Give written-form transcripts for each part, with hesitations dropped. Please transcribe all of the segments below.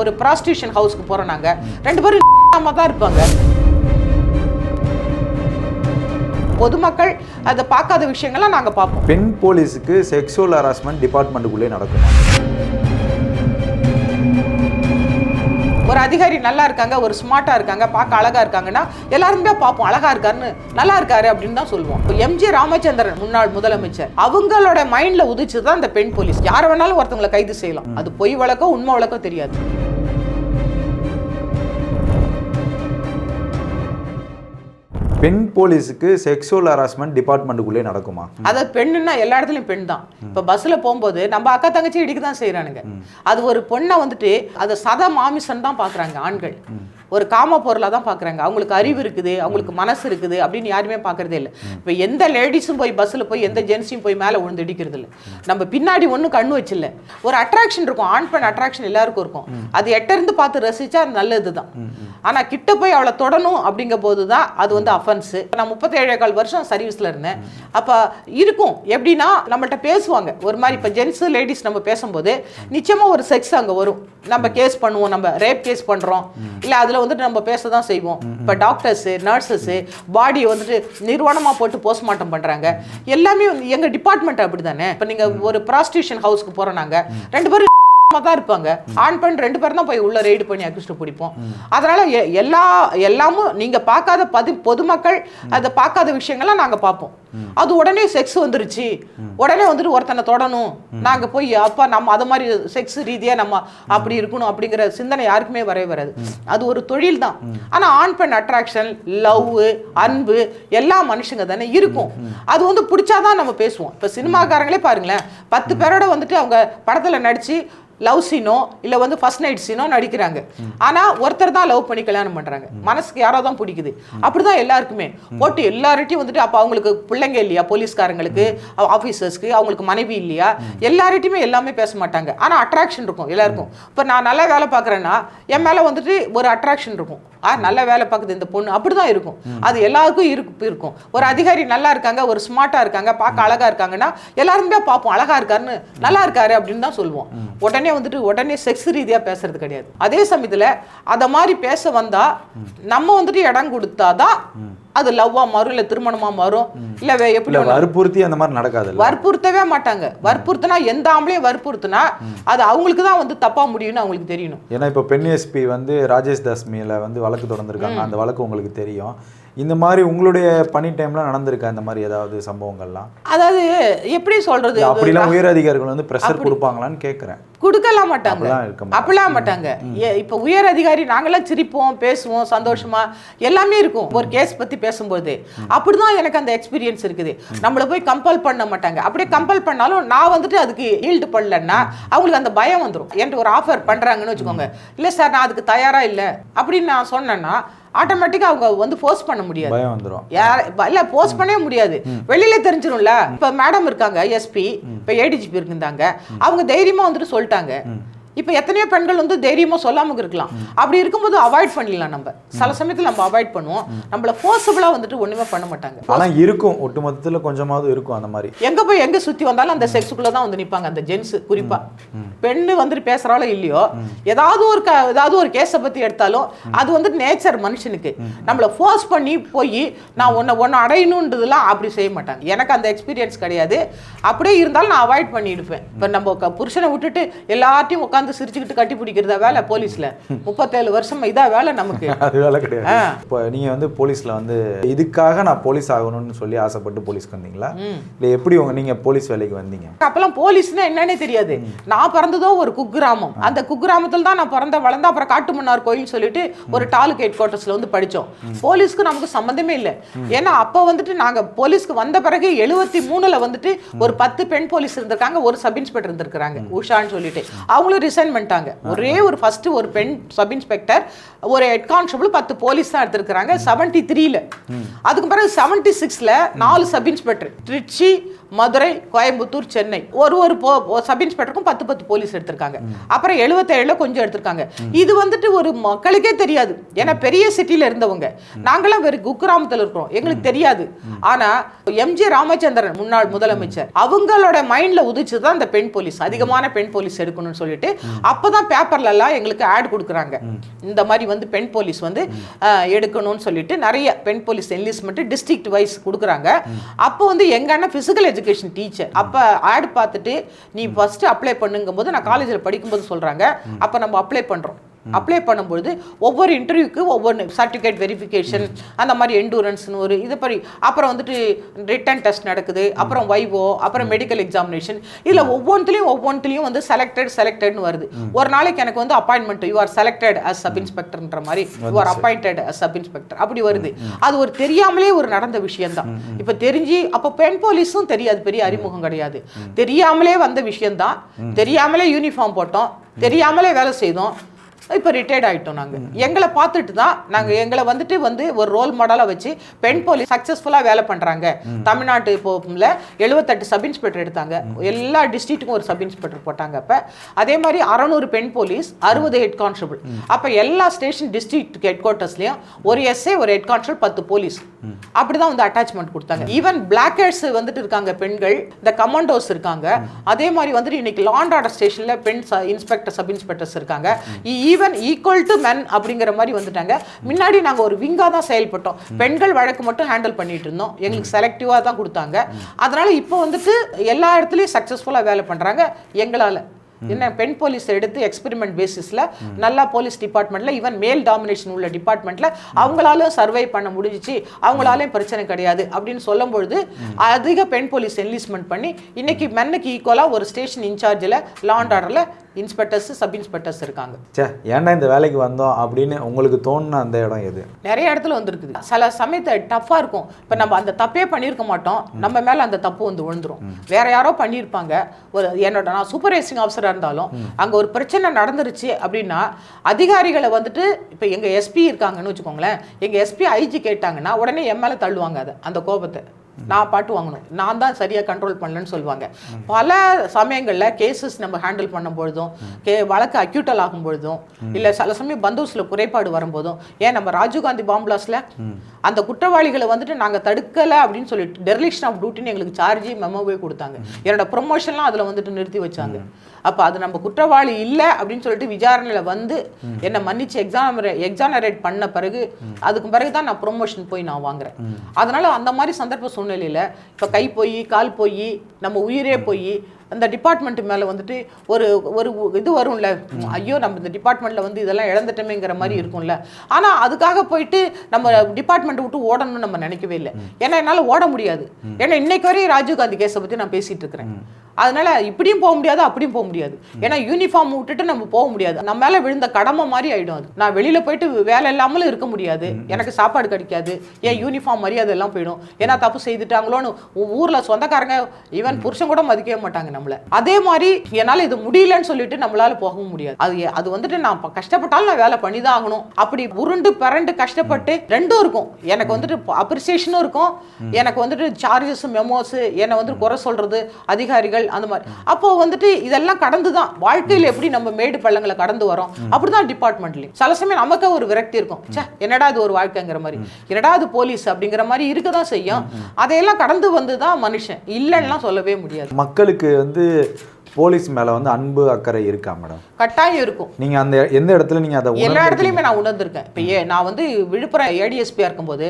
ஒரு ப்ராஸ்டியூஷன் ஹவுஸ்க்கு போறோம், நாங்க 2 பேரும் தான் இருப்பாங்க. பொதுமக்கள் அதை பார்க்காத விஷயங்கள்லாம் நாங்க பார்ப்போம். பெண் போலீஸுக்கு செக்ஷுவல் ஹராஸ்மெண்ட் டிபார்ட்மெண்ட்டுக்குள்ளே நடக்கும். ஒரு அதிகாரி நல்லா இருக்காங்க, ஒரு ஸ்மார்ட்டா இருக்காங்க, பார்க்க அழகா இருக்காங்கன்னா எல்லாருமே பார்ப்போம், அழகா இருக்காருன்னு, நல்லா இருக்காரு அப்படின்னு தான் சொல்லுவோம். எம்ஜி ராமச்சந்திரன் முன்னாள் முதலமைச்சர், அவங்களோட மைண்ட்ல உதிச்சுதான் இந்த பெண் போலீஸ். யார வேணாலும் ஒருத்தவங்களை கைது செய்யலாம். அது பொய் வழக்கம் உண்மை வழக்கம் தெரியாது. பெண் போலீஸுக்கு செக்ஷுவல் ஹராஸ்மெண்ட் டிபார்ட்மெண்ட்டுக்குள்ளே நடக்குமா? அதாவது பெண்ணுன்னா எல்லா இடத்துலையும் பெண் தான். இப்போ பஸ்ஸில் போகும்போது நம்ம அக்கா தங்கச்சி இடிக்க தான் செய்கிறானுங்க. அது ஒரு பொண்ணை வந்துட்டு அதை சத மாமிசன் தான் பார்க்குறாங்க ஆண்கள். ஒரு காம பொருளாக தான் பார்க்குறாங்க. அவங்களுக்கு அறிவு இருக்குது, அவங்களுக்கு மனசு இருக்குது அப்படின்னு யாருமே பார்க்குறதே இல்லை. இப்போ எந்த லேடிஸும் போய் பஸ்ஸில் போய் எந்த ஜென்ஸையும் போய் மேலே விழுந்து இடிக்கிறது இல்லை. நம்ம பின்னாடி ஒன்றும் கண்ணு வச்சில்ல. ஒரு அட்ராக்ஷன் இருக்கும், ஆண் பெண் அட்ராக்ஷன் எல்லாருக்கும் இருக்கும். அது எட்டருந்து பார்த்து ரசிச்சா அது நல்லது தான். ஆனால் கிட்ட போய் அவளை தொடணும் அப்படிங்கும் போது தான் அது வந்து அஃபென்ஸு. நான் 37 வருஷம் சர்வீஸில் இருந்தேன். அப்போ இருக்கும் எப்படின்னா, நம்மள்கிட்ட பேசுவாங்க ஒரு மாதிரி. இப்போ ஜென்ஸு லேடிஸ் நம்ம பேசும்போது நிச்சயமாக ஒரு செக்ஸ் அங்கே வரும். நம்ம கேஸ் பண்ணுவோம், நம்ம ரேப் கேஸ் பண்ணுறோம் இல்லை, அதில் வந்துட்டு நம்ம பேச தான் செய்வோம். இப்போ டாக்டர்ஸு, நர்ஸஸு பாடியை வந்துட்டு நிர்வாணமாக போட்டு போஸ்ட்மார்ட்டம் பண்ணுறாங்க. எல்லாமே எங்கள் டிபார்ட்மெண்ட் அப்படி தானே. இப்போ நீங்கள் ஒரு ப்ராஸ்டியூஷன் ஹவுஸ்க்கு போகிறோம், நாங்கள் 2 பேரும் தான் இருப்பாங்க. ஆண் பெண் 2 பேரும் தான் போய் உள்ள ரெய்டு பண்ணி அக்யூஸ்ட் பிடிப்போம். அதனால எல்லாமும் நீங்க பார்க்காத பொதுமக்கள் அதை பார்க்காத விஷயங்கள்லாம் நாங்க பார்ப்போம். அது உடனே செக்ஸ் வந்துருச்சு, உடனே வந்துட்டு ஒருத்தனை தொடணும், நாங்க போய் அப்பா நம்ம அது மாதிரி செக்ஸ் ரீதியா நம்ம அப்படி இருக்கணும் அப்படிங்கிற சிந்தனை யாருக்குமே வரவே வராது. அது ஒரு தொழில் தான். ஆனா ஆண் பெண் அட்ராக்ஷன், லவ், அன்பு எல்லா மனுஷங்க தானே இருக்கும். அது வந்து பிடிச்சாதான் நம்ம பேசுவோம். இப்ப சினிமாக்காரங்களே பாருங்களேன், 10 பேரோட வந்துட்டு அவங்க படத்துல நடிச்சு லவ் சீனோ இல்லை வந்து ஃபர்ஸ்ட் நைட் சீனோ நடிக்கிறாங்க. ஆனால் ஒருத்தர் தான் லவ் பண்ணி கல்யாணம் பண்ணுறாங்க. மனசுக்கு யாரோ தான் பிடிக்குது. அப்படி தான் எல்லாருக்குமே போட்டு எல்லார்ட்டையும் வந்துட்டு அப்போ அவங்களுக்கு பிள்ளைங்க இல்லையா, போலீஸ்காரங்களுக்கு, ஆஃபீஸர்ஸ்க்கு அவங்களுக்கு மனைவி இல்லையா, எல்லார்ட்டையுமே எல்லாமே பேச மாட்டாங்க. ஆனால் அட்ராக்ஷன் இருக்கும் எல்லாருக்கும். இப்போ நான் நல்லா வேலை பார்க்குறேன்னா என் மேலே வந்துட்டு ஒரு அட்ராக்ஷன் இருக்கும். நல்ல வேலை பார்க்குது இந்த பொண்ணு, அப்படி தான் இருக்கும். அது எல்லாருக்கும் இருக்கும். ஒரு அதிகாரி நல்லா இருக்காங்க, ஒரு ஸ்மார்ட்டாக இருக்காங்க, பார்க்க அழகா இருக்காங்கன்னா எல்லாருமே பார்ப்போம், அழகா இருக்காருன்னு, நல்லா இருக்காரு அப்படின்னு தான் சொல்லுவோம். உடனே செக்ஸ் ரீதியா பேசுறது கிடையாது. அதே சமயத்துல அத மாதிரி பேச வந்தா நம்ம வந்துட்டு இடம் கொடுத்தாதான் அது லவ்வா மாறும், இல்ல திருமணமா மாறும், இல்ல எப்படி வற்புறுத்தி அந்த மாதிரி நடக்காது. வற்புறுத்தவே மாட்டாங்க. வற்புறுத்தினா எந்த ஆம்பளையும் வற்புறுத்தினா அது அவங்களுக்கு தான் வந்து தப்பா முடியும்னு அவங்களுக்கு தெரியணும். ஏன்னா இப்போ பெண் எஸ்பி வந்து ராஜேஷ் தாஸ் மேல வந்து வழக்கு தொடர்ந்துருக்காங்க. அந்த வழக்கு உங்களுக்கு தெரியும். இந்த மாதிரி உங்களுடைய பணி டைம்ல நடந்திருக்கா இந்த மாதிரி ஏதாவது சம்பவங்கள்லாம்? அதாவது எப்படி சொல்றது, அப்படிலாம் உயர் அதிகாரிகள் வந்து பிரஷர் கொடுப்பாங்களான்னு கேட்குறேன். கொடுக்கலாம் மாட்டாங்க, அப்படிலாம் மாட்டாங்க. இப்போ உயர் அதிகாரி நாங்களாம் சிரிப்போம், பேசுவோம், சந்தோஷமா எல்லாமே இருக்கும். ஒரு கேஸ் பத்தி பேசும்போது அப்படிதான் எனக்கு அந்த எக்ஸ்பீரியன்ஸ் இருக்குது. நம்மள போய் கம்பல் பண்ண மாட்டாங்க. அப்படியே கம்பல் பண்ணாலும் நான் வந்துட்டு அதுக்கு ஈல்டு பண்ணலன்னா அவங்களுக்கு அந்த பயம் வந்துடும். என்கிட்ட ஒரு ஆஃபர் பண்றாங்கன்னு வச்சுக்கோங்க, இல்லை சார் நான் அதுக்கு தயாரா இல்லை அப்படின்னு நான் சொன்னேன்னா ஆட்டோமேட்டிக்கா அவங்க வந்து போஸ்ட் பண்ண முடியாது. பயம் வந்துரும். இல்ல போஸ்ட் பண்ணவே முடியாது, வெளியில தெரிஞ்சிடும்ல. இப்ப மேடம் இருக்காங்க எஸ்பி, இப்ப ஏடிஜிபி இருந்தாங்க, அவங்க தைரியமா வந்துட்டு சொல்லிட்டாங்க. இப்போ எத்தனையோ பெண்கள் வந்து தைரியமாக சொல்லாமல் இருக்கலாம். அப்படி இருக்கும்போது அவாய்ட் பண்ணிடலாம். நம்ம சில சமயத்தில் நம்ம அவாய்ட் பண்ணுவோம். நம்மள ஃபோர்ஸபிளாக வந்துட்டு ஒன்றுமே பண்ண மாட்டாங்க. ஆனால் இருக்கும், ஒட்டுமொத்தத்தில் கொஞ்சமாவது இருக்கும். அந்த மாதிரி எங்கே சுற்றி வந்தாலும் அந்த செக்ஸுக்குள்ளே தான் வந்து நிற்பாங்க. அந்த ஜென்ஸு குறிப்பாக பெண்ணு வந்துட்டு பேசுகிறாலோ இல்லையோ, ஏதாவது ஒரு கேஸை பற்றி எடுத்தாலும் அது வந்துட்டு நேச்சர் மனுஷனுக்கு. நம்மளை ஃபோர்ஸ் பண்ணி போய் நான் ஒன்று அடையணுன்றதுலாம் அப்படி செய்ய மாட்டாங்க. எனக்கு அந்த எக்ஸ்பீரியன்ஸ் கிடையாது. அப்படியே இருந்தாலும் நான் அவாய்ட் பண்ணிடுப்பேன். இப்போ நம்ம புருஷனை விட்டுட்டு எல்லாத்தையும் உட்காந்து சிரிச்சுக்கிட்டு கட்டி பிடிக்கிறதா வேலை போலீஸ்ல? 37 வருஷம் இதா வேலை நமக்கு. அது வேலை கிடையாது. இப்போ நீங்க வந்து போலீஸ்ல வந்து இதுக்காக நான் போலீஸ் ஆகணும்னு சொல்லி ஆசைப்பட்டு போலீஸ்க்கு வந்தீங்களா, இல்லை எப்படி நீங்க போலீஸ் வேலைக்கு வந்தீங்க? அப்பெல்லாம் போலீஸ்னா என்னன்னே தெரியாது. நான் பிறந்ததோ ஒரு குக்கிராமம். அந்த குக்கிராமத்தில் தான் நான் பிறந்த வளர்ந்த. அப்புறம் காட்டுமன்னார் கோயில் சொல்லிட்டு ஒரு டாலுக் ஹெட் குவார்ட்டர்ஸ்ல வந்து படிச்சோம். போலீஸ்க்கு நமக்கு சம்பந்தமே இல்லை. ஏன்னா அப்போ வந்துட்டு நாங்க போலீஸ்க்கு வந்த பிறகு 73ல வந்துட்டு ஒரு 10 பெண் போலீஸ் இருந்திருக்காங்க, ஒரு சப் இன்ஸ்பெக்டர் இருந்திருக்காங்க உஷான்னு சொல்லிட்டு. அவங்களும் ரிசைன் பண்ணிட்டாங்க. ஒரே ஃபர்ஸ்ட் ஒரு பெண் சப் இன்ஸ்பெக்டர், ஒரு ஹெட் கான்ஸ்டபிள், 10 போலீஸ் தான் எடுத்திருக்காங்க 73ல. அதுக்கு பிறகு 76ல 4 சப் இன்ஸ்பெக்டர், திருச்சி, மதுரை, கோயம்புத்தூர், சென்னை ஒரு சப் இன்ஸ்பெக்டருக்கும் 10 போலீஸ் எடுத்திருக்காங்க. அப்புறம் 77 கொஞ்சம் எடுத்திருக்காங்க. இது வந்துட்டு ஒரு மக்களுக்கே தெரியாது. ஏன்னா பெரிய சிட்டில இருந்தவங்க, நாங்களாம் வெறும் குக்கிராமத்தில் இருக்கிறோம், எங்களுக்கு தெரியாது. ஆனா எம்ஜி ராமச்சந்திரன் முன்னாள் முதலமைச்சர் அவங்களோட மைண்ட்ல உதிச்சுதான் இந்த பெண் போலீஸ், அதிகமான பெண் போலீஸ் எடுக்கணும்னு சொல்லிட்டு அப்பதான் பேப்பர்ல எல்லாம் எங்களுக்கு ஆட் கொடுக்குறாங்க. இந்த மாதிரி வந்து பெண் போலீஸ் வந்து எடுக்கணும்னு சொல்லிட்டு நிறைய பெண் போலீஸ் என்லிஸ்ட்மெண்ட் டிஸ்ட்ரிக்ட் வைஸ் கொடுக்குறாங்க. அப்போ வந்து எங்க அண்ணன் பிசிக்கல் எஜுகேஷன் டீச்சர் அப்ப ஆட் பார்த்துட்டு நீ ஃபர்ஸ்ட் அப்ளை பண்ணுங்கும் போது, நான் காலேஜில் படிக்கும்போது சொல்றாங்க, அப்ப நம்ம அப்ளை பண்றோம். அப்ளை பண்ணும்போது ஒவ்வொரு இன்டர்வியூக்கு ஒவ்வொரு சர்டிஃபிகேட் வெரிஃபிகேஷன், அந்த மாதிரி எண்டூரன்ஸ்னு ஒரு இது படி, அப்புறம் வந்துட்டு ரிட்டன் டெஸ்ட் நடக்குது, அப்புறம் வைவோ, அப்புறம் மெடிக்கல் எக்ஸாமினேஷன். இதில் ஒவ்வொன்றிலையும் வந்து செலக்டட்னு வருது. ஒரு நாளைக்கு எனக்கு வந்து appointment, you are selected as sub இன்ஸ்பெக்டர்ன்ற மாதிரி, you are appointed as sub inspector அப்படி வருது. அது ஒரு தெரியாமலே ஒரு நடந்த விஷயம் தான். இப்போ தெரிஞ்சு அப்போ பெண் போலீஸும் தெரியாது, பெரிய அறிமுகம் கிடையாது, தெரியாமலே வந்த விஷயம்தான். தெரியாமலே யூனிஃபார்ம் போட்டோம், தெரியாமலே வேலை செய்தோம். இப்போ ரிட்டையர்ட் ஆகிட்டோம். நாங்கள் எங்களை பார்த்துட்டு தான் எங்களை வந்துட்டு ஒரு ரோல் மாடலாக வச்சு பெண் போலீஸ் சக்ஸஸ்ஃபுல்லாக வேலை பண்ணுறாங்க. தமிழ்நாட்டு இப்போல 78 சப் இன்ஸ்பெக்டர் எடுத்தாங்க, எல்லா டிஸ்ட்ரிக்ட்டுக்கும் ஒரு சப் இன்ஸ்பெக்டர் போட்டாங்க. அப்போ அதே மாதிரி 600 பெண் போலீஸ், 60 ஹெட் கான்ஸ்டபிள். அப்போ எல்லா ஸ்டேஷன் டிஸ்ட்ரிக்ட் ஹெட் குவார்ட்டர்ஸ்லையும் ஒரு எஸ்ஐ, ஒரு ஹெட் கான்ஸ்டபிள், 10 போலீஸ், அப்படிதான் வந்து அட்டாச்மெண்ட் கொடுத்தாங்க. ஈவன் பிளாக்கர்ஸ் வந்துட்டு இருக்காங்க பெண்கள், இந்த கமாண்டோஸ் இருக்காங்க. அதே மாதிரி வந்துட்டு இன்னைக்கு லா அண்ட் ஆர்டர் ஸ்டேஷனில் பெண் இன்ஸ்பெக்டர், சப் இன்ஸ்பெக்டர்ஸ் இருக்காங்க. ஈவன் ஈக்குவல் டு மென் அப்படிங்கிற மாதிரி வந்துட்டாங்க. முன்னாடி நாங்கள் ஒரு விங்காக தான் செயல்பட்டோம், பெண்கள் வழக்கு மட்டும் ஹேண்டில் பண்ணிட்டு இருந்தோம், எங்களுக்கு செலக்டிவாக தான் கொடுத்தாங்க. அதனால இப்போ வந்துட்டு எல்லா இடத்துலையும் சக்ஸஸ்ஃபுல்லாக வேலை பண்ணுறாங்க எங்களால். என்ன பெண் போலீஸ் எடுத்து எக்ஸ்பெரிமெண்ட் பேசிஸில் நல்லா போலீஸ் டிபார்ட்மெண்ட்டில், ஈவன் மேல் டாமினேஷன் உள்ள டிபார்ட்மெண்ட்டில் அவங்களாலும் சர்வை பண்ண முடிஞ்சிச்சு, அவங்களாலையும் பிரச்சனை கிடையாது அப்படின்னு சொல்லும் பொழுது அதிக பெண் போலீஸ் என்லிஸ்ட்மெண்ட் பண்ணி இன்னைக்கு மென்னுக்கு ஈக்குவலாக ஒரு ஸ்டேஷன் இன்சார்ஜில் லா அண்ட் ஆர்டரில் இன்ஸ்பெக்டர்ஸ், சப் இன்ஸ்பெக்டர்ஸ் இருக்காங்க. ஏன்டா இந்த வேலைக்கு வந்தோம் அப்படின்னு உங்களுக்கு தோணுன அந்த இடம் எது? நிறைய இடத்துல வந்துருக்குது. சில சமயத்தை டஃப்பாக இருக்கும். இப்போ நம்ம அந்த தப்பே பண்ணியிருக்க மாட்டோம், நம்ம மேலே அந்த தப்பு வந்து விழுந்துரும். வேற யாரோ பண்ணியிருப்பாங்க. நான் சூப்பர்வைசிங் ஆஃபீஸராக இருந்தாலும் அங்கே ஒரு பிரச்சனை நடந்துருச்சு அப்படின்னா அதிகாரிகளை வந்துட்டு, இப்போ எங்கள் எஸ்பி இருக்காங்கன்னு வச்சுக்கோங்களேன், எங்கள் எஸ்பி ஐஜி கேட்டாங்கன்னா உடனே என் மேலே தள்ளுவாங்க அதை, அந்த கோபத்தை நான் பாட்டு வாங்கணும், நான் தான் சரியாக கண்ட்ரோல் பண்ணலன்னு சொல்லுவாங்க. பல சமயங்களில் கேசஸ் நம்ம ஹேண்டில் பண்ணும் பொழுதும், வழக்கு அக்யூட்டல் ஆகும் பொழுதும், இல்லை சில சமயம் பந்தோபஸ்தில் குறைபாடு வரும்போதும், ஏன் நம்ம ராஜீவ்காந்தி பாம்பிளாஸில் அந்த குற்றவாளிகளை வந்துட்டு நாங்கள் தடுக்கலை அப்படின்னு சொல்லிட்டு டெர்லிக்ஷன் ஆஃப் டியூட்டின்னு எங்களுக்கு சார்ஜி மெமோவே கொடுத்தாங்க. என்னோட ப்ரொமோஷன்லாம் அதில் வந்துட்டு நிறுத்தி வச்சாங்க. அப்போ அது நம்ம குற்றவாளி இல்லை அப்படின்னு சொல்லிட்டு விசாரணையில் வந்து என்னை மன்னிச்சு எக்ஸானரேட் பண்ண பிறகு, அதுக்கு பிறகு தான் நான் ப்ரொமோஷன் போய் நான் வாங்குறேன். அதனால அந்த மாதிரி சந்தர்ப்ப சூழ்நிலையில் இப்போ கை போய் கால் போய் நம்ம உயிரே போய் அந்த டிபார்ட்மெண்ட் மேலே வந்துட்டு ஒரு ஒரு இது வரும்ல, ஐயோ நம்ம இந்த டிபார்ட்மெண்ட்டில் வந்து இதெல்லாம் இழந்துட்டோமேங்கிற மாதிரி இருக்கும்ல. ஆனால் அதுக்காக போயிட்டு நம்ம டிபார்ட்மெண்ட்டை விட்டு ஓடணும்னு நம்ம நினைக்கவே இல்லை. ஏன்னா என்னால் ஓட முடியாது. ஏன்னா இன்னைக்கு வரையும் ராஜீவ்காந்தி கேஸை பற்றி நான் பேசிகிட்டு இருக்கிறேன். அதனால இப்படியும் போக முடியாது, அப்படியும் போக முடியாது. ஏன்னா யூனிஃபார்ம் விட்டுட்டு நம்ம போக முடியாது, நம்ம மேலே விழுந்த கடமை மாதிரி ஆகிடும். அது நான் வெளியில் போயிட்டு வேலை இல்லாமலும் இருக்க முடியாது, எனக்கு சாப்பாடு கிடைக்காது, ஏன் யூனிஃபார்ம் மரியாதை எல்லாம் போயிடும். ஏன்னா தப்பு செய்துட்டாங்களோன்னு ஊரில் சொந்தக்காரங்க ஈவன் புருஷன் கூட மதிக்கவே மாட்டாங்க நம்மளை. அதே மாதிரி என்னால் இது முடியலன்னு சொல்லிட்டு நம்மளால போகவும் முடியாது. அது வந்துட்டு நான் கஷ்டப்பட்டாலும் நான் வேலை பண்ணி தான் ஆகணும். அப்படி உருண்டு பரண்டு கஷ்டப்பட்டு ரெண்டும் இருக்கும். எனக்கு வந்துட்டு அப்ரிசியேஷனும் இருக்கும், எனக்கு வந்துட்டு சார்ஜஸ் மெமோஸ், என்னை வந்துட்டு குறை சொல்றது அதிகாரிகள், அந்த மாதிரி. அப்போ வந்துட்டு இதெல்லாம் கடந்து தான் வாழ்க்கையில் எப்படி நம்ம மேடு பள்ளங்களை கடந்து வரோம், அப்படிதான் டிபார்ட்மெண்ட்லையும் சில சமயம் நமக்கு ஒரு விரக்தி இருக்கும். என்னடா இது ஒரு வாழ்க்கைங்கிற மாதிரி, என்னடா இது போலீஸ் அப்படிங்கிற மாதிரி இருக்கதான் செய்யும். அதையெல்லாம் கடந்து வந்து தான் மனுஷன், இல்லைன்னா சொல்லவே முடியாது. மக்களுக்கு வந்து போலீஸ் மேல வந்து அன்பு அக்கறை இருக்கா மேடம்? கட்டாயம் இருக்கும். நீங்க அந்த எந்த இடத்துல நீங்க அதை எல்லா இடத்துலையுமே நான் உணர்ந்திருக்கேன். இப்போ நான் வந்து விழுப்புரம் ஏடிஎஸ்பியாக இருக்கும்போது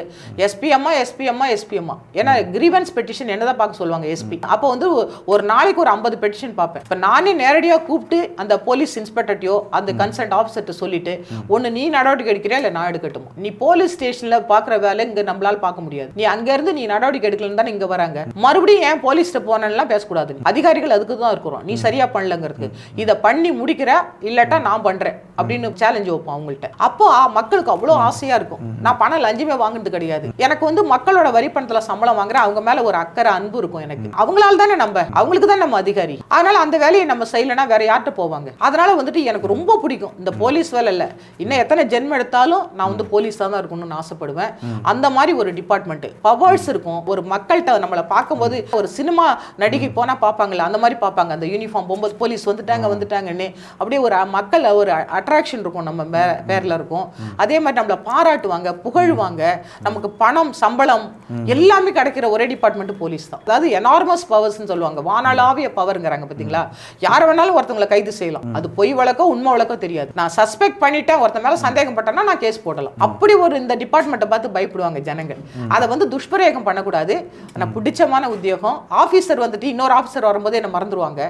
எஸ்பிஎம்மா ஏன்னா கிரீவன்ஸ் பெட்டிஷன் என்னதான் பார்க்க சொல்லுவாங்க எஸ்பி. அப்போ வந்து ஒரு நாளைக்கு ஒரு 50 பெட்டிஷன் பார்ப்பேன். இப்போ நானே நேரடியாக கூப்பிட்டு அந்த போலீஸ் இன்ஸ்பெக்டர்ட்டையோ அந்த கன்சர்ட் ஆஃபீஸர்ட்ட சொல்லிட்டு, ஒன்று நீ நடவடிக்கை எடுக்கிறியா இல்லை நான் எடுக்கட்டும். நீ போலீஸ் ஸ்டேஷனில் பார்க்குற வேலை இங்கே நம்மளால பார்க்க முடியாது, நீ அங்கேருந்து நீ நடவடிக்கை எடுக்கலன்னு தானே இங்கே வராங்க. மறுபடியும் ஏன் போலீஸ்ட்ட போனேன்லாம் பேசக்கூடாது. அதிகாரிகள் அதுக்கு தான் இருக்கிறோம். நீ சரியா பண்ணலங்கிறது. இதை பண்ணி முடிக்கிற இல்லாட்டா நான் பண்றேன் அப்படின்னு சேலஞ்ச் வைப்போம் அவங்கள்ட்ட. அப்போ மக்களுக்கு அவ்வளோ ஆசையா இருக்கும். நான் பணம் லஞ்சமே வாங்குறது கிடையாது, எனக்கு வந்து மக்களோட வரி பணத்துல சம்பளம் வாங்குறேன், அவங்க மேல ஒரு அக்கறை அன்பு இருக்கும் எனக்கு. அவங்களால தானே அவங்களுக்கு தான் நம்ம அதிகாரி. அதனால அந்த வேலையை நம்ம செய்யலைன்னா வேற யார்கிட்ட போவாங்க. அதனால வந்துட்டு எனக்கு ரொம்ப பிடிக்கும் இந்த போலீஸ் வேலை. இல்ல இன்னும் எத்தனை ஜென்மம் எடுத்தாலும் நான் வந்து போலீஸா தான் இருக்கணும்னு ஆசைப்படுவேன். அந்த மாதிரி ஒரு டிபார்ட்மெண்ட் பவர்ஸ் இருக்கும். ஒரு மக்கள்கிட்ட நம்மளை பார்க்கும்போது ஒரு சினிமா நடிகை போனா பார்ப்பாங்கல்ல, அந்த மாதிரி பார்ப்பாங்க. அந்த யூனிஃபார்ம் போகும்போது போலீஸ் வந்துட்டாங்கன்னு அப்படியே ஒரு மக்கள் ஒரு அட்ராக்ஷன் இருக்கும், நம்ம பேர்ல இருக்கும். அதே மாதிரி நம்மளை பாராட்டுவாங்க, புகழ்வாங்க. நமக்கு பணம் சம்பளம் எல்லாமே கிடைக்கிற ஒரே டிபார்ட்மெண்ட் போலீஸ் தான். அதாவது எனார்மஸ் பவர்ஸ் சொல்லுவாங்க, வானளாவிய பவர்ங்கிறாங்க பாத்தீங்களா. யார வேணாலும் ஒருத்தவங்களை கைது செய்யலாம். அது பொய் வழக்கோ உண்மை வழக்கோ தெரியாது. நான் சஸ்பெக்ட் பண்ணிட்டேன், ஒருத்த மேல சந்தேகப்பட்டேன்னா நான் கேஸ் போடலாம். அப்படி ஒரு இந்த டிபார்ட்மெண்ட்டை பார்த்து பயப்படுவாங்க ஜனங்கள். அதை வந்து துஷ்பிரயோகம் பண்ணக்கூடாது. நான் பிடிச்சமான உத்தியோகம். ஆஃபீஸர் வந்துட்டு இன்னொரு ஆஃபீஸர் வரும்போது என்ன மறந்துடுவாங்க.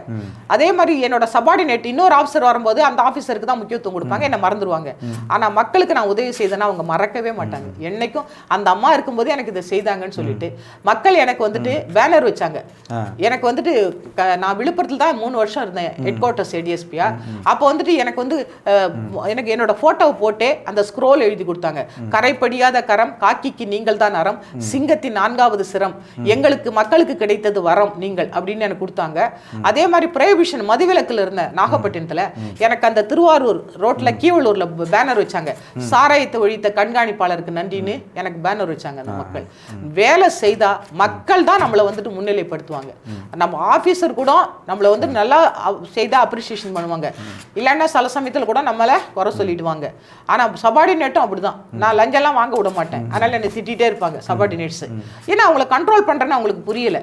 அதே மாதிரி என்னோட சபார்டினேட் இன்னொரு ஆஃபீஸர் வரும்போது அந்த ஆஃபீஸருக்கு தான் முக்கியத்துவம் கொடுப்பாங்க, என்ன மறந்துடுவாங்க. ஆனா மக்களுக்கு நான் உதவி செய்தேன்னா அவங்க மறக்கவே மாட்டாங்க. என்னைக்கும் அந்த அம்மா இருக்கும்போது எனக்கு இதை செய்தாங்கன்னு சொல்லிட்டு மக்கள் எனக்கு வந்துட்டு பேனர் வச்சாங்க. எனக்கு வந்துட்டு நான் விழுப்புரத்தில் தான் 3 வருஷம் இருந்தேன் ஹெட் குவார்ட்டர்ஸ் ஏடிஎஸ்பியா. அப்போ வந்துட்டு எனக்கு வந்து எனக்கு என்னோட போட்டோவை போட்டு அந்த ஸ்க்ரோல் எழுதி கொடுத்தாங்க. கரைப்படியாத கரம் காக்கிக்கு நீங்கள் தான் அறம், சிங்கத்தின் 4வது சிரம், எங்களுக்கு மக்களுக்கு கிடைத்தது வரம் நீங்கள் அப்படின்னு எனக்கு கொடுத்தாங்க. அதே மாதிரி ப்ரொஹிபிஷன் மதுவிலக்குல இருந்த நாகப்பட்டினத்துல எனக்கு அந்த திருவாரூர் ரோட்ல கீவளூர்ல பேனர் வச்சாங்க. சாராயத்தை ஒழித்த கண்காணிப்பாளருக்கு நன்றின்னு எனக்கு பேனர் வச்சாங்க. அந்த மக்கள் வேலை செய்தா மக்கள் தான் நம்மளை வந்துட்டு முன்னிலைப்படுத்துவாங்க. நம்ம ஆபீசர் கூட நம்மளை வந்து நல்லா செய்தா அப்ரிசியேஷன் பண்ணுவாங்க, இல்லைன்னா சில சமயத்தில் கூட நம்மளை குறை சொல்லிடுவாங்க. ஆனா சபார்டினேட்டும் அப்படிதான். நான் லஞ்செல்லாம் வாங்க விட மாட்டேன், அதனால என்னை திட்டிகிட்டே இருப்பாங்க சபார்டினேட்ஸ். ஏன்னா அவங்கள கண்ட்ரோல் பண்றேன்னு அவங்களுக்கு புரியல.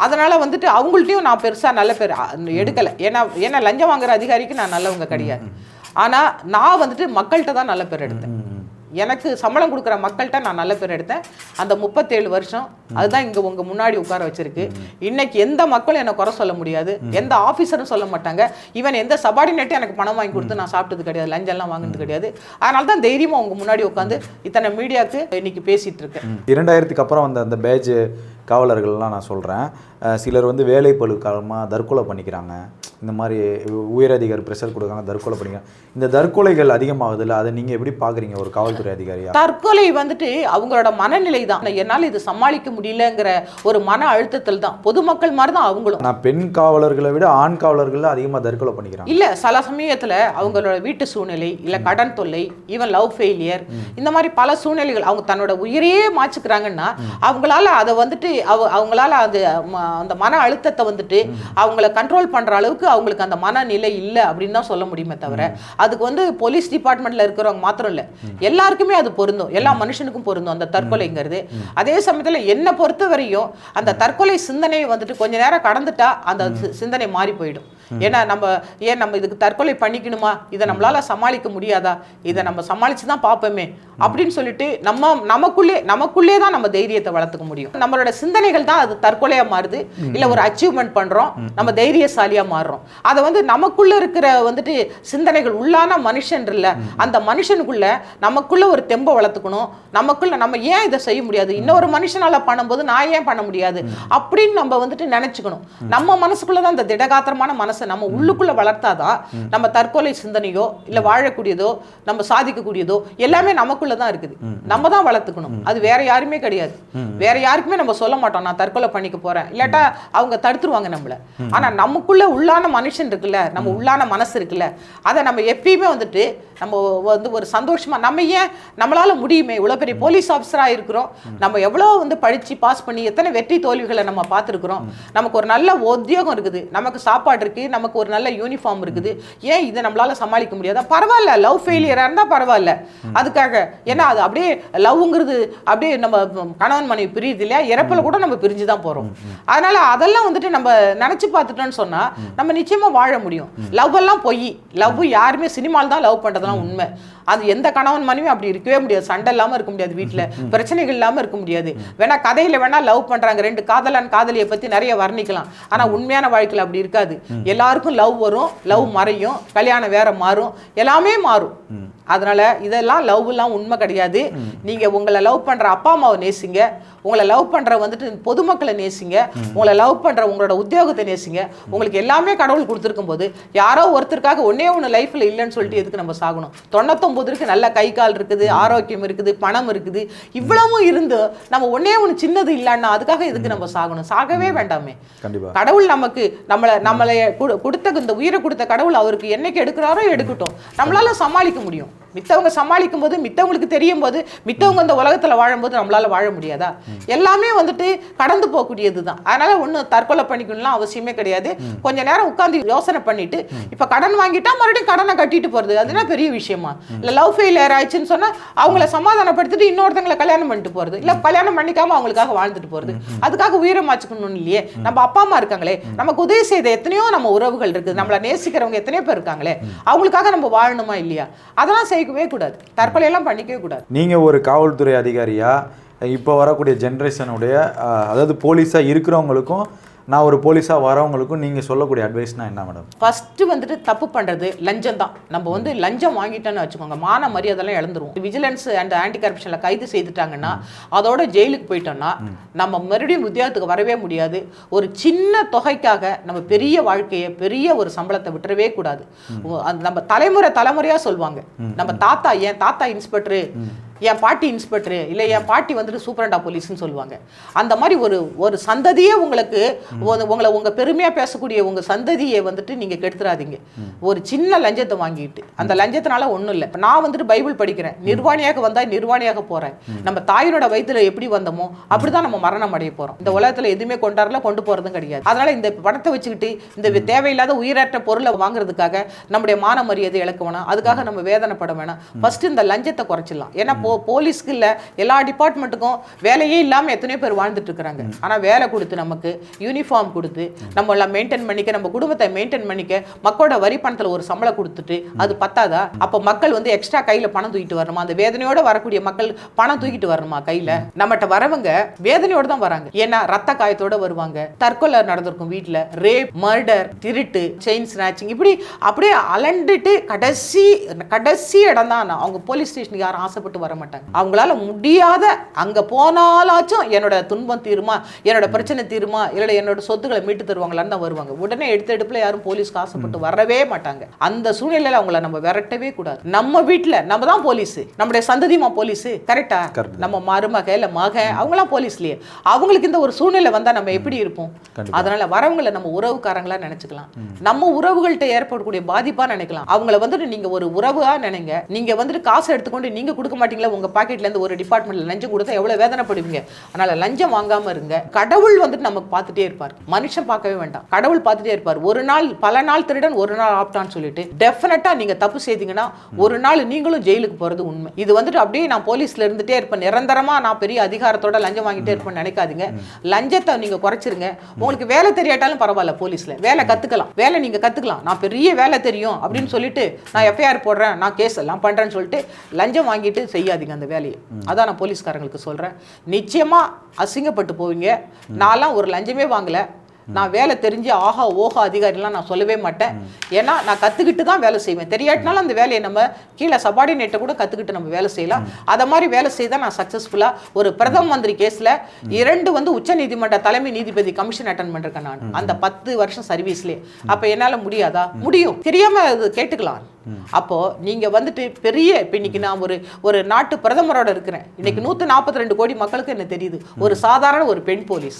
அதனால வந்துட்டு அவங்கள்ட்டையும் நான் பெருசா நல்ல பேர் எடுக்கல. ஏன்னா லஞ்சம் வாங்குற அதிகாரிக்கு நான் நல்லவங்க கிடையாது. ஆனா நான் வந்துட்டு மக்கள்கிட்ட தான் நல்ல பேர் எடுத்தேன். எனக்கு சம்பளம் கொடுக்குற மக்கள்கிட்ட நான் நல்ல பேர் எடுத்தேன். அந்த 37 வருஷம் அதுதான் இங்கே உங்கள் முன்னாடி உட்கார வச்சிருக்கு. இன்னைக்கு எந்த மக்களும் என்னை குறை சொல்ல முடியாது, எந்த ஆஃபீஸரும் சொல்ல மாட்டாங்க. ஈவன் எந்த சபார்டினேட்டும் எனக்கு பணம் வாங்கி கொடுத்து நான் சாப்பிட்டது கிடையாது, லஞ்செல்லாம் வாங்கினது கிடையாது. அதனால தான் தைரியமாக உங்கள் முன்னாடி உட்காந்து இத்தனை மீடியாவுக்கு இன்னைக்கு பேசிகிட்டு இருக்கேன். 2000க்கு அப்புறம் வந்த அந்த பேட்ச் காவலர்கள்லாம் நான் சொல்கிறேன், சிலர் வந்து வேலை பளு காரணமாக தற்கொலை பண்ணிக்கிறாங்க. இந்த மாதிரி உயரதிகாரி ப்ரெஷர் கொடுக்காங்க, தற்கொலை பண்ணிக்கிறாங்க. இந்த தற்கொலைகள் அதிகமாகுதுல்ல, அதை நீங்கள் எப்படி பார்க்குறீங்க ஒரு காவல்துறை அதிகாரியா? தற்கொலை வந்துட்டு அவங்களோட மனநிலை தான். என்னால் இது சமாளிக்க முடியலங்கிற ஒரு மன அழுத்தத்தில் தான். பொதுமக்கள் மாதிரி தான் அவங்களும். நான் பெண் காவலர்களை விட ஆண் காவலர்கள் அதிகமாக தற்கொலை பண்ணிக்கிறாங்க. இல்லை, சில சமயத்தில் அவங்களோட வீட்டு சூழ்நிலை, இல்லை கடன் தொல்லை, ஈவன் லவ் ஃபெயிலியர், இந்த மாதிரி பல சூழ்நிலைகள் அவங்க தன்னோட உயிரையே மாச்சுக்கிறாங்கன்னா அவங்களால அதை வந்துட்டு அவங்களால அந்த மன அழுத்தத்தை வந்துட்டு அவங்கள கண்ட்ரோல் பண்ற அளவுக்கு அவங்களுக்கு அந்த மனநிலை இல்லை அப்படின்னு தான் சொல்ல முடியுமே தவிர, அதுக்கு வந்து போலீஸ் டிபார்ட்மெண்ட்ல இருக்கிறவங்க மாத்திரம் இல்லை, எல்லாருக்குமே அது பொருந்தும், எல்லா மனுஷனுக்கும் பொருந்தும் அந்த தற்கொலைங்கிறது. அதே சமயத்தில் என்னை பொறுத்த வரையும் அந்த தற்கொலை சிந்தனையை வந்துட்டு கொஞ்ச நேரம் கடந்துட்டா அந்த சிந்தனை மாறி போயிடும். ஏன்னா நம்ம இதுக்கு தற்கொலை பண்ணிக்கணுமா, இதை நம்மளால சமாளிக்க முடியாதா, இதை நம்ம சமாளிச்சு தான் பார்ப்போமே அப்படின்னு சொல்லிட்டு நமக்குள்ளே தான் நம்ம தைரியத்தை வளர்த்துக்க முடியும். நம்மளோட சிந்தனைகள் தான் அது தற்கொலையா மாறுது, இல்ல ஒரு அச்சீவ்மெண்ட் பண்றோம், நம்ம தைரியசாலியா மாறுறோம். அதை வந்து நமக்குள்ள இருக்கிற வந்துட்டு சிந்தனைகள் உள்ளான மனுஷன் இல்ல, அந்த மனுஷனுக்குள்ள நமக்குள்ள ஒரு தெம்பை வளர்த்துக்கணும். நமக்குள்ள நம்ம ஏன் இதை செய்ய முடியாது, இன்னொரு மனுஷனால பண்ணும்போது நான் ஏன் பண்ண முடியாது அப்படின்னு நம்ம வந்துட்டு நினைச்சுக்கணும். நம்ம மனசுக்குள்ளதான் அந்த திடகாத்திரமான மனசை நம்ம உள்ளுக்குள்ள வளர்த்தாதான் நம்ம தற்கொலை சிந்தனையோ இல்ல வாழக்கூடியதோ நம்ம சாதிக்கக்கூடியதோ எல்லாமே நமக்குள்ள தான் இருக்குது. நம்ம தான் வளர்த்துக்கணும், அது வேற யாருமே கிடையாது. வேற யாருக்குமே நம்ம சொல்ல மாட்டோம் நான் தற்கொலை பண்ணிக்க போறேன், இல்லாட்டா அவங்க தடுத்துருவாங்க நம்மள. ஆனா நமக்குள்ள உள்ளான மனுஷன் இருக்குல்ல, நம்ம உள்ளான மனசு இருக்குல்ல, அதை நம்ம எப்பயுமே வந்துட்டு நம்ம வந்து ஒரு சந்தோஷமா நம்ம ஏன் நம்மளால முடியுமே, இவ்வளவு பெரிய போலீஸ் ஆஃபீஸரா இருக்கிறோம், நம்ம எவ்வளவு வந்து படிச்சு பாஸ் பண்ணி எத்தனை வெற்றி தோல்விகளை நம்ம பார்த்துருக்கிறோம், நமக்கு ஒரு நல்ல உத்தியோகம் இருக்குது, நமக்கு சாப்பாடு இருக்கு, நமக்கு ஒரு நல்ல யூனிஃபார்ம் இருக்குது, ஏன் இதை நம்மளால சமாளிக்க முடியாதா? பரவாயில்ல, லவ் ஃபெயிலியரா இருந்தா பரவாயில்ல, அதுக்காக ஏன்னா அது அப்படியே லவ்ங்கிறது அப்படியே நம்ம கணவன் மனைவி பிரியுது இல்லையா, இறப்பில் கூட நம்ம பிரிஞ்சு தான் போறோம். அதனால அதெல்லாம் வந்துட்டு நம்ம நினைச்சு பார்த்துட்டோம்னு சொன்னா நம்ம நிச்சயமா வாழ முடியும். லவ் எல்லாம் பொய், லவ் யாருமே சினிமால தான் லவ் பண்றதா அதெல்லாம் உண்மை. அது எந்த கணவன் மனைவி அப்படி இருக்கவே முடியாது. சண்டை இல்லாம இருக்க முடியாது, வீட்டுல பிரச்சனைகள் இல்லாம இருக்க முடியாது. வேணா கதையில வேணா லவ் பண்றாங்க, 2 காதலன் காதலியை பத்தி நிறைய வர்ணிக்கலாம். ஆனா உண்மையான வாழ்க்கையில அப்படி இருக்காது. எல்லாருக்கும் லவ் வரும், லவ் மறையும், கல்யாணம் வேற மாறும், எல்லாமே மாறும். அதனால இதெல்லாம் லவ் எல்லாம் உண்மை கிடையாது. நீங்க உங்களை லவ் பண்ற அப்பா அம்மாவை நேசிங்க, உங்களை லவ் பண்ற வந்துட்டு பொதுமக்களை நேசிங்க, உங்களை லவ் பண்ற உங்களோட உத்தியோகத்தை நேசிங்க. உங்களுக்கு எல்லாமே கடவுள் கொடுத்துருக்கும் போது யாரோ ஒருத்தருக்காக ஒன்னே ஒன்று லைஃப்ல இல்லைன்னு சொல்லிட்டு எதுக்கு நம்ம சாகணும்? 99 இருக்கு, நல்ல கை கால் இருக்குது, ஆரோக்கியம் இருக்குது, பணம் இருக்குது, இவ்வளவும் இருந்து நம்ம ஒன்னே ஒன்று சின்னது இல்லைன்னா அதுக்காக எதுக்கு நம்ம சாகணும்? சாகவே வேண்டாமே. கடவுள் நமக்கு நம்மளை கொடுத்த இந்த உயிரை கொடுத்த கடவுள் அவருக்கு என்னைக்கு எடுக்கிறாரோ எடுக்கட்டும். நம்மளால சமாளிக்க முடியும். மித்தவங்க சமாளிக்கும் போது, மித்தவங்களுக்கு தெரியும் போது, மித்தவங்க இந்த உலகத்துல வாழும்போது நம்மளால வாழ முடியாதா? எல்லாமே வந்துட்டு கடந்து போகக்கூடியது தான். அதனால ஒன்றும் தற்கொலை பண்ணிக்கணும்லாம் அவசியமே கிடையாது. கொஞ்ச நேரம் உட்காந்து யோசனை பண்ணிட்டு, இப்ப கடன் வாங்கிட்டா மறுபடியும் கடனை கட்டிட்டு போறது அதுனா பெரிய விஷயமா? இல்ல லவ் ஃபெயிலியர் ஆயிடுச்சுன்னு சொன்னா அவங்கள சமாதானப்படுத்திட்டு இன்னொருத்தங்களை கல்யாணம் பண்ணிட்டு போறது, இல்ல கல்யாணம் பண்ணிக்காம அவங்களுக்காக வாழ்ந்துட்டு போறது, அதுக்காக உயிரை மாச்சுக்கணும் இல்லையே. நம்ம அப்பா அம்மா இருக்காங்களே, நமக்கு உதவி செய்த எத்தனையோ நம்ம உறவுகள் இருக்குது, நம்மளை நேசிக்கிறவங்க எத்தனையோ பேர் இருக்காங்களே, அவங்களுக்காக நம்ம வாழணுமா இல்லையா? அதெல்லாம் செய்யவே கூடாது, தற்கொலையெல்லாம் பண்ணிக்கவே கூடாது. நீங்க ஒரு காவல்துறை அதிகாரியா இப்போ வரக்கூடிய ஜென்ரேஷனுடைய அதாவது போலீஸாக இருக்கிறவங்களுக்கும் நான் ஒரு போலீஸாக வரவங்களுக்கும் நீங்கள் சொல்லக்கூடிய அட்வைஸ்னா என்ன மேடம்? ஃபஸ்ட்டு வந்துட்டு தப்பு பண்ணுறது லஞ்சம் தான். நம்ம வந்து லஞ்சம் வாங்கிட்டோன்னு வச்சுக்கோங்க, மான மரியாதைலாம் இழந்துருவோம். விஜிலன்ஸ் அண்ட் ஆன்டி கரப்ஷனில் கைது செய்துட்டாங்கன்னா அதோட ஜெயிலுக்கு போயிட்டோம்னா நம்ம மறுபடியும் உத்தியோகத்துக்கு வரவே முடியாது. ஒரு சின்ன தொகைக்காக நம்ம பெரிய வாழ்க்கையை, பெரிய ஒரு சம்பளத்தை விட்டுறவே கூடாது. நம்ம தலைமுறையாக சொல்லுவாங்க, நம்ம தாத்தா, என் தாத்தா இன்ஸ்பெக்டரு, என் பாட்டி இன்ஸ்பெக்டரு, இல்லை என் பாட்டி வந்துட்டு சூப்பரண்டா போலீஸ்ன்னு சொல்லுவாங்க. அந்த மாதிரி ஒரு சந்ததியே உங்களுக்கு உங்கள் பெருமையாக பேசக்கூடிய உங்கள் சந்ததியை வந்துட்டு நீங்கள் கெடுத்துறாதீங்க ஒரு சின்ன லஞ்சத்தை வாங்கிட்டு. அந்த லஞ்சத்தினால ஒன்றும் இல்லை. நான் வந்துட்டு பைபிள் படிக்கிறேன், நிர்வாணியாக வந்தால் நிர்வாணியாக போகிறேன். நம்ம தாயினோட வயிற்றுல எப்படி வந்தோமோ அப்படிதான் நம்ம மரணம் அடைய போகிறோம். இந்த உலகத்தில் எதுவுமே கொண்டு போகிறதும் கிடையாது. அதனால இந்த பணத்தை வச்சுக்கிட்டு இந்த தேவையில்லாத உயிரற்ற பொருளை வாங்குறதுக்காக நம்முடைய மான மரியாதை இழக்க வேணாம், அதுக்காக நம்ம வேதனைப்பட வேணாம். ஃபர்ஸ்ட் இந்த லஞ்சத்தை குறைச்சிடலாம். ஏன்னா போலீஸ்க்கு இல்லை, எல்லா டிபார்ட்மெண்ட்டுக்கும் வேலையே இல்லாமல் எத்தனையோ பேர் வாழ்ந்துட்டு இருக்கிறாங்க. ஆனால் வேலை கொடுத்து, நமக்கு யூனிஃபார்ம் கொடுத்து, நம்ம எல்லாம் மெயின்டைன் பண்ணிக்க, நம்ம குடும்பத்தை மெயின்டைன் பண்ணிக்க, மக்களோட வரி பணத்தில் ஒரு சம்பளம் கொடுத்துட்டு அது பத்தாதா? அப்போ மக்கள் வந்து எக்ஸ்ட்ரா கையில் பணம் தூக்கிட்டு வரணுமா? அந்த வேதனையோட வரக்கூடிய மக்கள் பணம் தூக்கிட்டு வரணுமா கையில்? நம்மகிட்ட வரவங்க வேதனையோடு தான் வராங்க. ஏன்னா ரத்த காயத்தோட வருவாங்க, தற்கொலை நடந்திருக்கும் வீட்டில், ரேப், மர்டர், திருட்டு, செயின் ஸ்நாச்சிங், இப்படி அப்படியே அலண்டுட்டு கடைசி இடம் தான். அவங்க போலீஸ் ஸ்டேஷனுக்கு யாரும் ஆசைப்பட்டு வர மாட்டாங்க. அவங்களால முடியாத, அங்க போனாலாச்சும் என்னோட துன்பம் தீருமா, என்னோட பிரச்சனை தீருமா, இல்லை என்னோட சொத்துக்களை மீட்டு தருவாங்களான்னு தான் வருவாங்க. உடனே எடுப்புல யாரும் போலீஸ்க்கு ஆசைப்பட்டு வரவே மாட்டாங்க. அந்த சூழ்நிலையில அவங்கள நம்ம விரட்டவே கூடாது. நம்ம வீட்டுல நம்ம தான் போலீஸ், நம்முடைய சந்ததிமா போலீஸ், கரெக்டா? நம்ம மருமக இல்ல மகன் அவங்களாம் போலீஸ்லயே. அவங்களுக்கு இந்த ஒரு சூழ்நிலை வந்தா நம்ம எப்படி இருப்போம்? அதனால வரவங்களை நம்ம உறவுக்காரங்களா நினைச்சுக்கலாம், நம்ம உறவுகள்கிட்ட ஏற்படக்கூடிய பாதிப்பா நினைக்கலாம். அவங்கள வந்துட்டு நீங்க ஒரு உறவா நினைங்க. நீங்க வந்துட்டு காசு எடுத்துக்கொண்டு நீங்க கொடுக்க மாட்டீங்களா? உங்க பாக்கெட்ல இருந்து ஒரு டிபார்ட்மெண்ட்ல லஞ்சம் கொடுத்தா எவ்வளவு வேதனைப்படுவீங்க. அதனால லஞ்சம் வாங்காம இருங்க. கடவுள் வந்துட்டு நமக்கு பார்த்துட்டே இருப்பார், மனுஷன் பார்க்கவே வேண்டாம், கடவுள் பார்த்துட்டே இருப்பார். ஒரு நாள் பல நாள் திருடன் ஒரு நாள் ஆப்டான்னு சொல்லிட்டு டெஃபினட்டா நீங்க தப்பு செய்தீங்கன்னா ஒரு நாள் நீங்களும் ஜெயிலுக்கு போறது உண்மை. இது வந்துட்டு அப்படியே நான் போலீஸ்ல இருந்துட்டே இருப்பேன், நிரந்தரமா நான் பெரிய அதிகாரத்தோட லஞ்சம் வாங்கிட்டே இருப்பேன்னு நினைக்காதீங்க. லஞ்சத்தை நீங்க குறைச்சிருங்க. உங்களுக்கு வேலை தெரியாட்டாலும் பரவாயில்ல, போலீஸ்ல வேலை கத்துக்கலாம், வேலை நீங்க கத்துக்கலாம். நான் பெரிய வேலை தெரியும் அப்படின்னு சொல்லிட்டு நான் எஃப்ஐஆர் போடுறேன், நான் கேஸ் எல்லாம் பண்றேன்னு சொல்லிட்டு லஞ்சம் வாங்கிட்டு செய்யாதீங்க அந்த வேலையை. அதான் நான் போலீஸ்காரங்களுக்கு சொல்றேன். நிச்சயமா அசிங்கப்பட்டு போவீங்க. நான்லாம் ஒரு லஞ்சமே வாங்கல, நான் வேலை தெரிஞ்சு ஆஹா ஓஹா அதிகாரிலாம் நான் சொல்லவே மாட்டேன். ஏன்னா நான் கற்றுக்கிட்டு தான் வேலை செய்வேன். தெரியாட்டினாலும் அந்த வேலையை நம்ம கீழே சபார்டினேட்டை கூட கற்றுக்கிட்டு நம்ம வேலை செய்யலாம். அதை மாதிரி வேலை செய்தால் நான் சக்ஸஸ்ஃபுல்லாக ஒரு பிரதம மந்திரி கேஸில் 2 உச்ச நீதிமன்ற தலைமை நீதிபதி கமிஷன் அட்டன் பண்ணிருக்கேன் நான் அந்த 10 வருஷம் சர்வீஸ்லேயே. அப்போ என்னால் முடியாதா? முடியும். தெரியாமல் அது கேட்டுக்கலாம். அப்போ நீங்க வந்துட்டு பெரிய, இப்ப இன்னைக்கு நான் ஒரு நாட்டு பிரதமரோட இருக்கிறேன். இன்னைக்கு 142 கோடி மக்களுக்கு என்ன தெரியுது, ஒரு சாதாரண ஒரு பெண் போலீஸ்.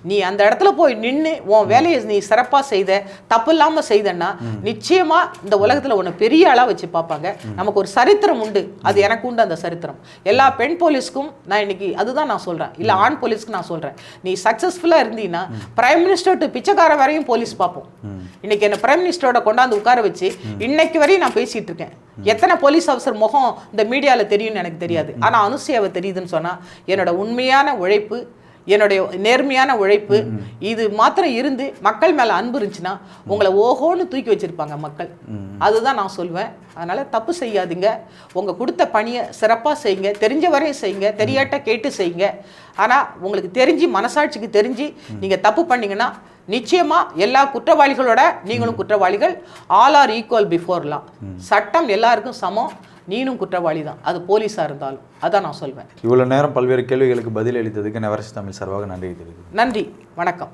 நீ அந்த இடத்துல போய் நின்று உன் வேலையை நீ சிறப்பா செய்த, தப்பு இல்லாம செய்தன்னா நிச்சயமா இந்த உலகத்துல உன்னை பெரிய ஆளா வச்சு பார்ப்பாங்க. நமக்கு ஒரு சரித்திரம் உண்டு, அது எனக்கு உண்டு அந்த சரித்திரம். எல்லா பெண் போலீஸ்க்கும் நான் இன்னைக்கு அதுதான் நான் சொல்றேன், இல்ல ஆண் போலீஸ்க்கு நான் சொல்றேன். நீ சக்சஸ்ஃபுல்லா இருந்தீங்கன்னா பிரைம் மினிஸ்டர் டு பிச்சைக்கார வரையும் போலீஸ் பார்ப்போம். இன்னைக்கு என்ன பிரைம் மினிஸ்டரோட கொண்டாந்து உட்கார வச்சு இன்னைக்கு வரையும் நான் பேசிட்டு இருக்கேன். எத்தனை போலீஸ் ஆஃபீஸர் முகம் இந்த மீடியாவில் தெரியும்னு எனக்கு தெரியாது, ஆனால் அனுசூயாவை தெரியுதுன்னு சொன்னால் என்னோட உண்மையான உழைப்பு, என்னுடைய நேர்மையான உழைப்பு இது மாத்திரம் இருந்து மக்கள் மேல அன்பு இருந்துச்சுன்னா உங்களை ஓஹோன்னு தூக்கி வச்சிருப்பாங்க மக்கள். அதுதான் நான் சொல்வேன். அதனால தப்பு செய்யாதீங்க. உங்க கொடுத்த பணியை சிறப்பா செய்யுங்க, தெரிஞ்ச வரையும் செய்யுங்க, தெரியாட்ட கேட்டு செய்யுங்க. ஆனா உங்களுக்கு தெரிஞ்சு மனசாட்சிக்கு தெரிஞ்சு நீங்க தப்பு பண்ணீங்கன்னா நிச்சயமா எல்லா குற்றவாளிகளோட நீங்களும் குற்றவாளிகள். All are equal before law. சட்டம் எல்லாருக்கும் சமம். நீனும் குற்றவாளி தான், அது போலீஸா இருந்தாலும். அதான் நான் சொல்வேன். இவ்வளவு நேரம் பல்வேறு கேள்விகளுக்கு பதில் அளித்ததுக்கு நவரச தமிழ் சார்பாக நன்றி தெரிவிக்கிறேன். நன்றி, வணக்கம்.